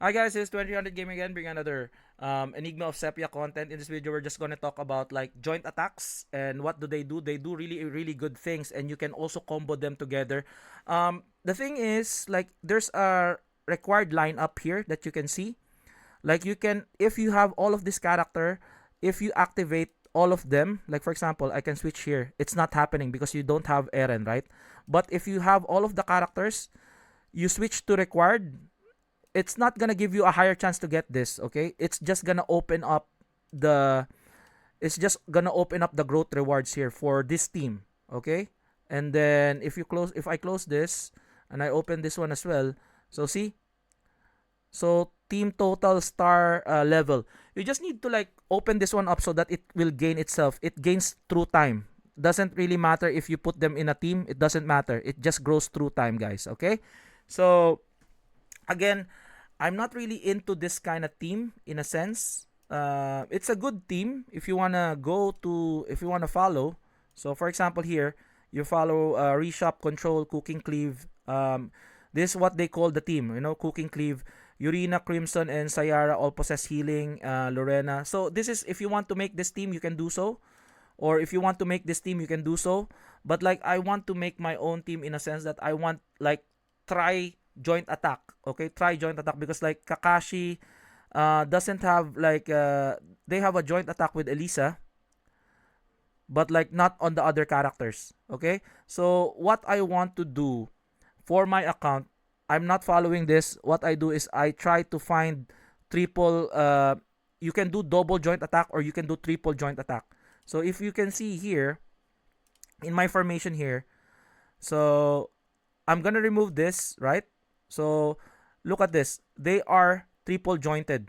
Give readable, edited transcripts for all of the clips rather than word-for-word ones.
Hi guys, it's 2000 Gaming again, bring another Enigma of Sepia content. In this video, we're just gonna talk about like joint attacks and what do they do. They do really really good things, and you can also combo them together. The thing is, like, there's a required lineup here that you can see. Like, you can, if you have all of this character, if you activate all of them, like for example, I can switch here. It's not happening because you don't have Eren, right? But if you have all of the characters, you switch to required, it's not gonna give you a higher chance to get this, okay? The it's just gonna open up the growth rewards here for this team, okay? And then if I close this and I open this one as well, so see, so team total star level, you just need to like open this one up so that it will gain itself. It gains through time. Doesn't really matter if you put them in a team, it doesn't matter, it just grows through time, guys, okay? So again, I'm not really into this kind of team in a sense. It's a good team if you wanna if you wanna follow. So for example here, you follow Reshop, Control, Cooking Cleave. This is what they call the team. You know, Cooking Cleave, Urina, Crimson, and Sayara all possess healing. Lorena. So this is, if you want to make this team, you can do so. Or if you want to make this team, you can do so. But like, I want to make my own team in a sense that I want like try joint attack. Okay, try joint attack because like Kakashi doesn't have like they have a joint attack with Elisa, but like not on the other characters. Okay, so what I want to do for my account, I'm not following this. What I do is I try to find triple. You can do double joint attack or you can do triple joint attack. So if you can see here in my formation here, so I'm gonna remove this, right? So look at this. They are triple jointed.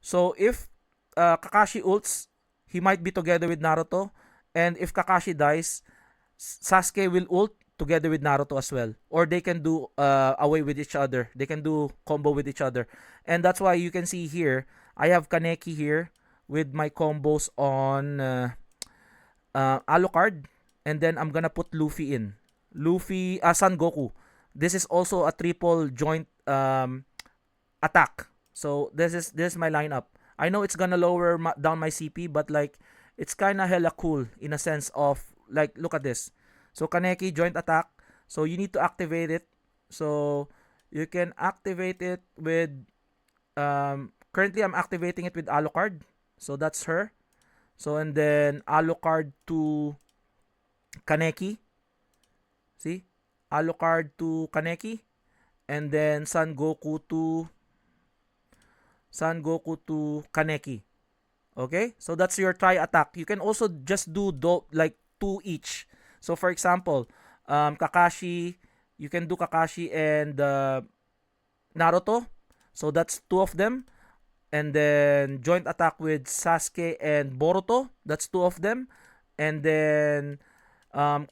So if Kakashi ults, he might be together with Naruto. And if Kakashi dies, Sasuke will ult together with Naruto as well. Or they can do away with each other. They can do combo with each other. And that's why you can see here, I have Kaneki here with my combos on Alucard. And then I'm gonna put Luffy in. Son Goku. This is also a triple joint attack. So this is my lineup. I know it's gonna lower down my CP, but like it's kind of hella cool in a sense of like, look at this. So Kaneki joint attack. So you need to activate it. So you can activate it with currently I'm activating it with Alucard. So that's her. So and then Alucard to Kaneki. See? Alucard to Kaneki. And then San Goku to Kaneki. Okay? So that's your try attack. You can also just do like two each. So for example, Kakashi, you can do Kakashi and Naruto. So that's two of them. And then joint attack with Sasuke and Boruto. That's two of them. And then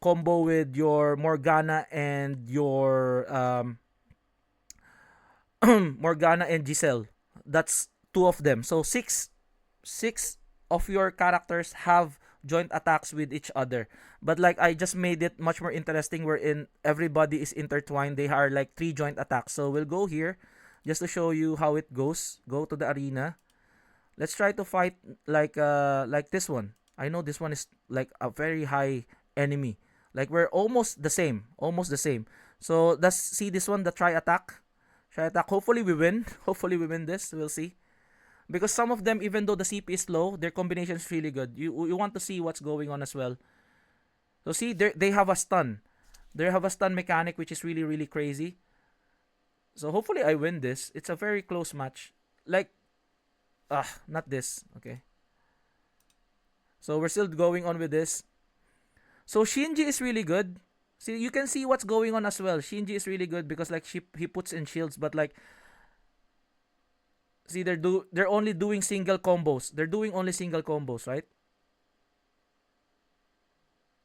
combo with your Morgana and your Morgana and Giselle. That's two of them. So six of your characters have joint attacks with each other. But like, I just made it much more interesting wherein everybody is intertwined. They are like three joint attacks. So we'll go here just to show you how it goes. Go to the arena. Let's try to fight like this one. I know this one is like a very high enemy. Like, we're almost the same. Almost the same. So let's see this one, the try attack. Try attack. Hopefully we win. Hopefully we win this. We'll see. Because some of them, even though the CP is low, their combination is really good. You want to see what's going on as well. So see, they have a stun. They have a stun mechanic which is really really crazy. So hopefully I win this. It's a very close match. Like, not this. Okay. So we're still going on with this. So Shinji is really good. See, you can see what's going on as well. Shinji is really good because like he puts in shields, but like, see, they're only doing single combos. They're doing only single combos, right?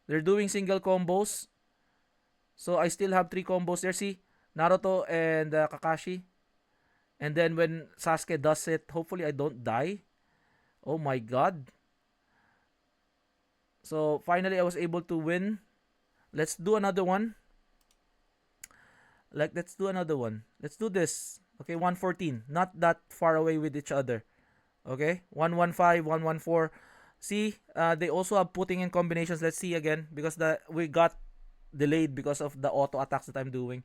They're doing single combos. So I still have three combos there. See, Naruto and Kakashi. And then when Sasuke does it, hopefully I don't die. Oh my god. So finally I was able to win. Let's do another one. Like, let's do another one. Let's do this. Okay, 114. Not that far away with each other. Okay, 115, 114. See, they also have putting in combinations. Let's see again because we got delayed because of the auto attacks that I'm doing.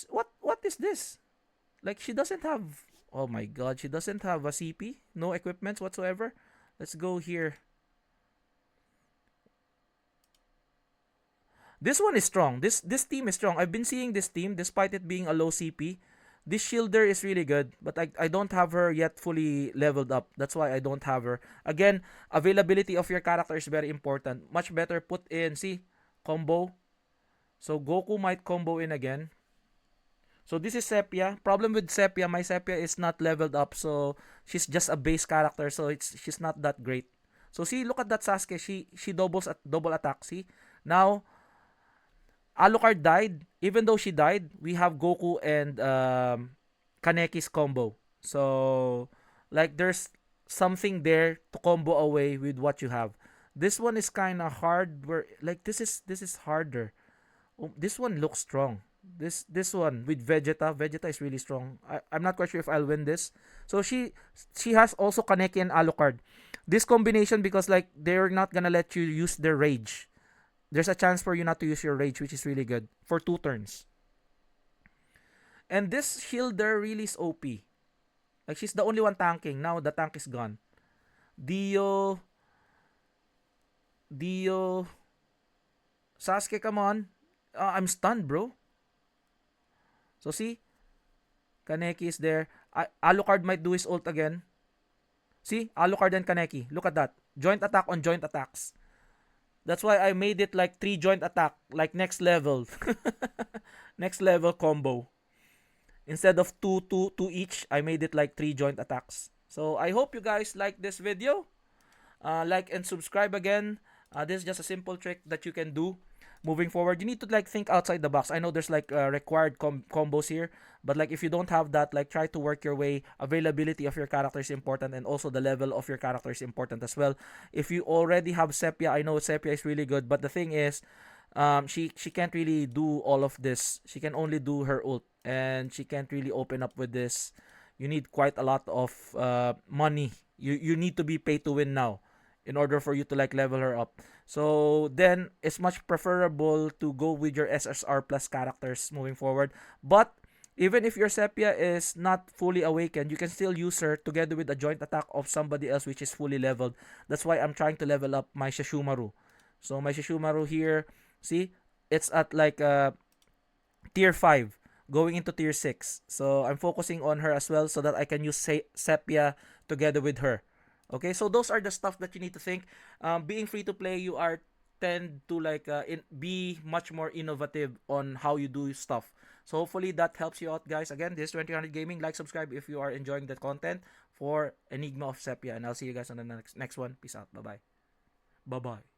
What is this? Like she doesn't have. Oh my god, she doesn't have a CP. No equipments whatsoever. Let's go here. This one is strong. This team is strong. I've been seeing this team despite it being a low CP. This shielder is really good, but I don't have her yet fully leveled up. That's why I don't have her. Again, availability of your character is very important. Much better put in, see, combo. So Goku might combo in again. So this is Sepia. Problem with Sepia, my Sepia is not leveled up, so she's just a base character, so she's not that great. So see, look at that Sasuke. She double attack. See, now Alucard died. Even though she died, we have Goku and Kaneki's combo. So, like, there's something there to combo away with what you have. This one is kind of hard. Where like this is harder. This one looks strong. This one with Vegeta. Vegeta is really strong. I'm not quite sure if I'll win this. So she has also Kaneki and Alucard. This combination because like they're not gonna let you use their rage. There's a chance for you not to use your rage, which is really good for 2 turns. And this shielder really is OP. Like she's the only one tanking. Now the tank is gone. Dio, Dio, Sasuke, come on. I'm stunned, bro. So see, Kaneki is there. Alucard might do his ult again. See, Alucard and Kaneki. Look at that. Joint attack on joint attacks. That's why I made it like 3 joint attack, like next level. Next level combo. Instead of two each, I made it like 3 joint attacks. So I hope you guys like this video. Like and subscribe again. This is just a simple trick that you can do moving forward. You need to like think outside the box. I know there's like required combos here, but like if you don't have that, like try to work your way. Availability of your character is important, and also the level of your character is important as well. If you already have Sepia, I know Sepia is really good, but the thing is, she can't really do all of this. She can only do her ult, and she can't really open up with this. You need quite a lot of money. You need to be pay to win now in order for you to like level her up. So then it's much preferable to go with your SSR plus characters moving forward. But even if your Sepia is not fully awakened, you can still use her together with a joint attack of somebody else which is fully leveled. That's why I'm trying to level up my Shishumaru. So my Shishumaru here, see, it's at like tier 5 going into tier 6. So I'm focusing on her as well so that I can use Sepia together with her. Okay, so those are the stuff that you need to think. Being free to play, you are tend to like be much more innovative on how you do stuff. So hopefully that helps you out, guys. Again, this is 2000 Gaming. Like, subscribe if you are enjoying the content for Enigma of Sepia, and I'll see you guys on the next one. Peace out. Bye bye. Bye bye.